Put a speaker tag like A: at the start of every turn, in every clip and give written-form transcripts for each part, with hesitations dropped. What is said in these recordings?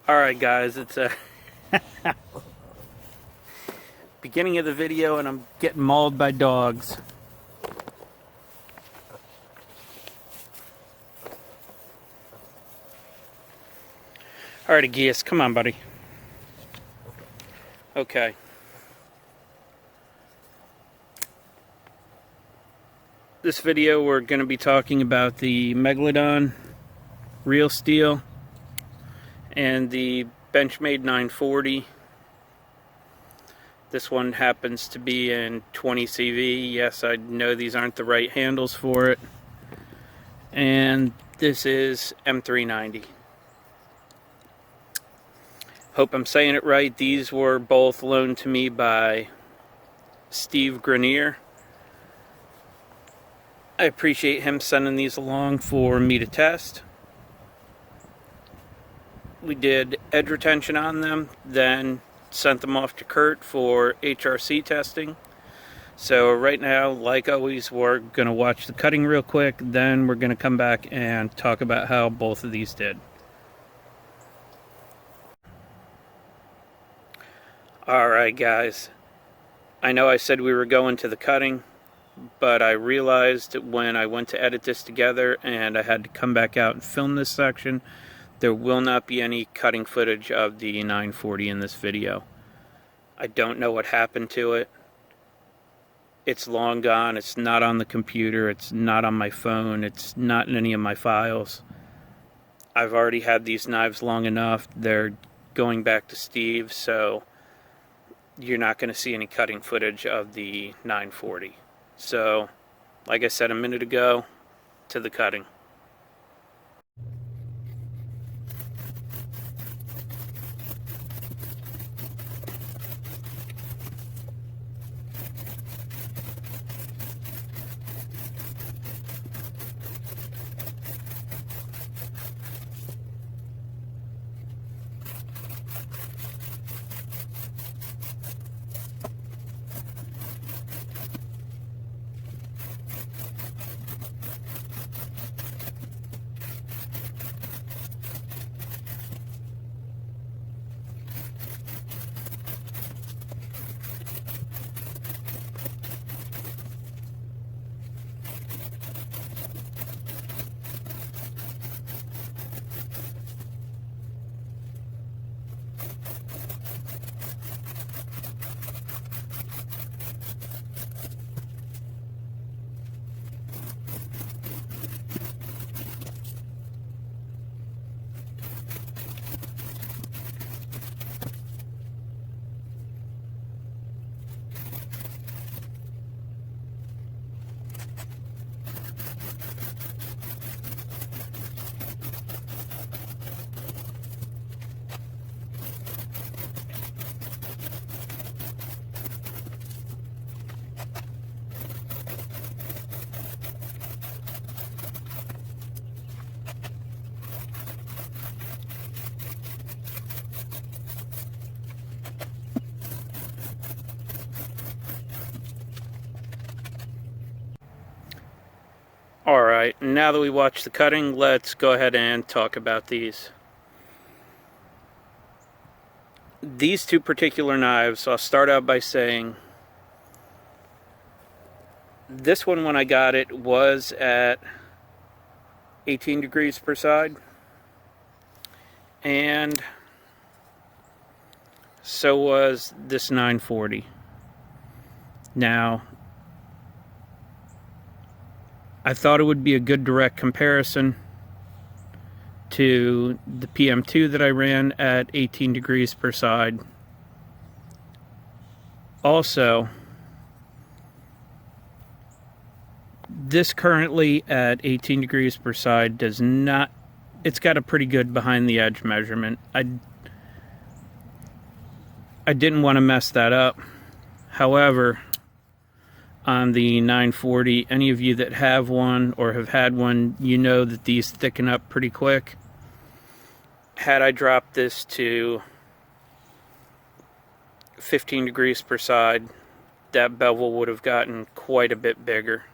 A: Alright guys, it's a beginning of the video and I'm getting mauled by dogs. Alrighty Geas, come on buddy. Okay. This video we're going to be talking about the Megladon real steel and the Benchmade 940. This one happens to be in 20 CV. Yes, I know these aren't the right handles for it. And this is M390. Hope I'm saying it right. These were both loaned to me by Steve Greiner. I appreciate him sending these along for me to test. We did edge retention on them, then sent them off to Kurt for HRC testing. So right now, like always, we're going to watch the cutting real quick, then we're going to come back and talk about how both of these did. Alright guys, I know I said we were going to the cutting, but I realized when I went to edit this together and I had to come back out and film this section, there will not be any cutting footage of the 940 in this video. I don't know what happened to it. It's long gone. It's not on the computer. It's not on my phone. It's not in any of my files. I've already had these knives long enough. They're going back to Steve, so you're not going to see any cutting footage of the 940. So, like I said a minute ago, to the cutting. Alright, now that we watched the cutting, let's go ahead and talk about these. These two particular knives, I'll start out by saying, this one when I got it was at 18 degrees per side, and so was this 940. Now, I thought it would be a good direct comparison to the PM2 that I ran at 18 degrees per side. Also, this currently at 18 degrees per side does not, it's got a pretty good behind the edge measurement. I didn't want to mess that up. However, on the 940, any of you that have one or have had one, you know that these thicken up pretty quick. Had I dropped this to 15 degrees per side, that bevel would have gotten quite a bit bigger.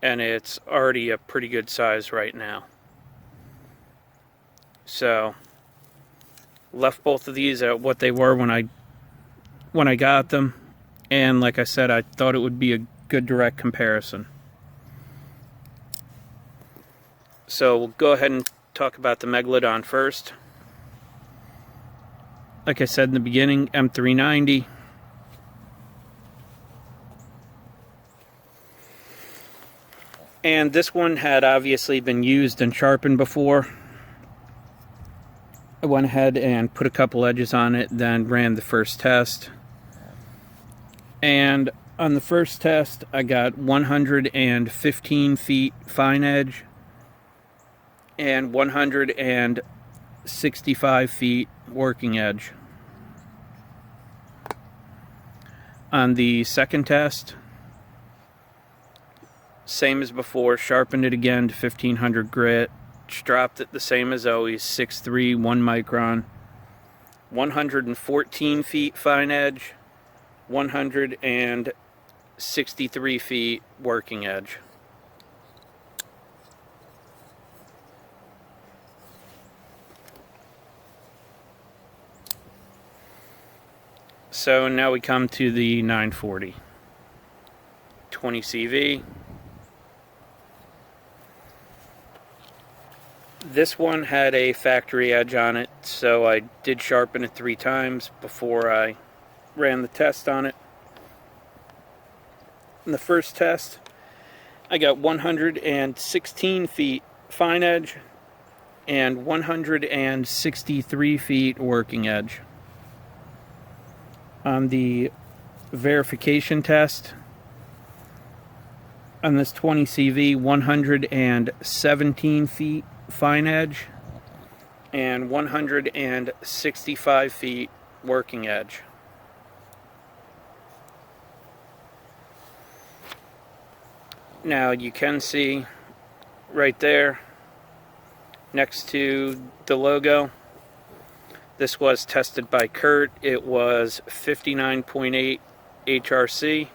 A: And it's already a pretty good size right now. So, Left both of these at what they were when I got them, and like I said, I thought it would be a good direct comparison. So we'll go ahead and talk about the Megladon first. Like I said in the beginning, M390. And this one had obviously been used and sharpened before. I went ahead and put a couple edges on it, then ran the first test. And on the first test, I got 115 feet fine edge and 165 feet working edge. On the second test, same as before, sharpened it again to 1500 grit, dropped it the same as always, 6.3, 1 micron, 114 feet fine edge, 163 feet working edge. So now we come to the 940. 20 CV. This one had a factory edge on it, so I did sharpen it 3 times before I ran the test on it. In the first test, I got 116 feet fine edge and 163 feet working edge. On the verification test, on this 20 CV, 117 feet fine edge and 165 feet working edge. Now you can see right there next to the logo, this was tested by Kurt. It was 59.8 HRC.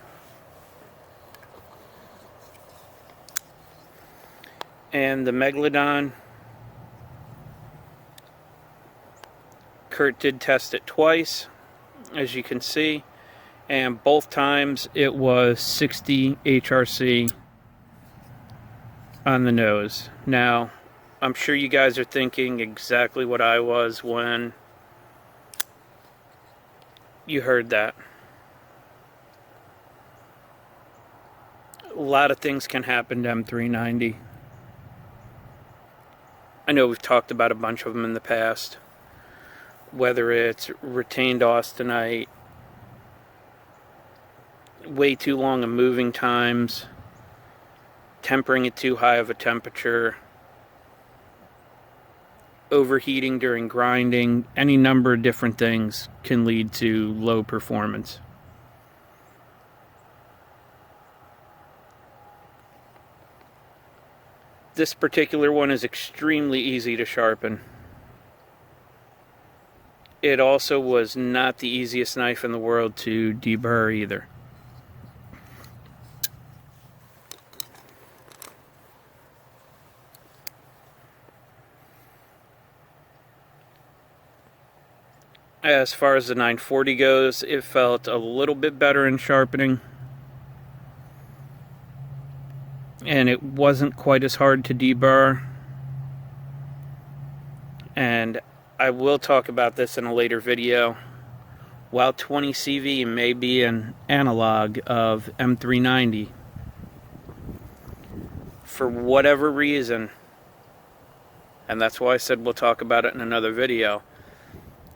A: And the Megladon, Kurt did test it twice, as you can see, and both times it was 60 HRC on the nose. Now, I'm sure you guys are thinking exactly what I was when you heard that. A lot of things can happen to M390. I know we've talked about a bunch of them in the past, whether it's retained austenite, way too long of moving times, tempering it too high of a temperature, overheating during grinding. Any number of different things can lead to low performance. This particular one is extremely easy to sharpen. It also was not the easiest knife in the world to deburr either. As far as the 940 goes, it felt a little bit better in sharpening. And it wasn't quite as hard to deburr. And I will talk about this in a later video. While 20 CV may be an analog of M390, for whatever reason, and that's why I said we'll talk about it in another video,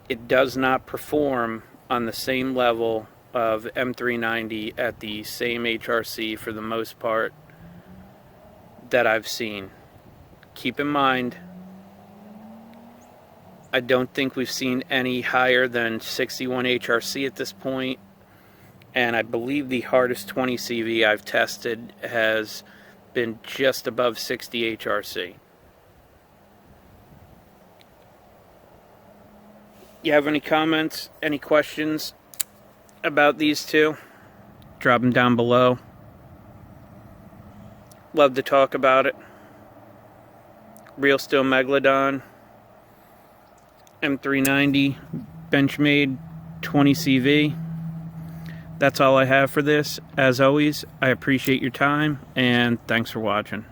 A: it does not perform on the same level of M390 at the same HRC for the most part that I've seen. Keep in mind, I don't think we've seen any higher than 61 HRC at this point, and I believe the hardest 20 CV I've tested has been just above 60 HRC. You have any comments, any questions about these two? Drop them down below. Love to talk about it. Real Steel Megladon. M390 Benchmade 20CV. That's all I have for this. As always, I appreciate your time, and thanks for watching.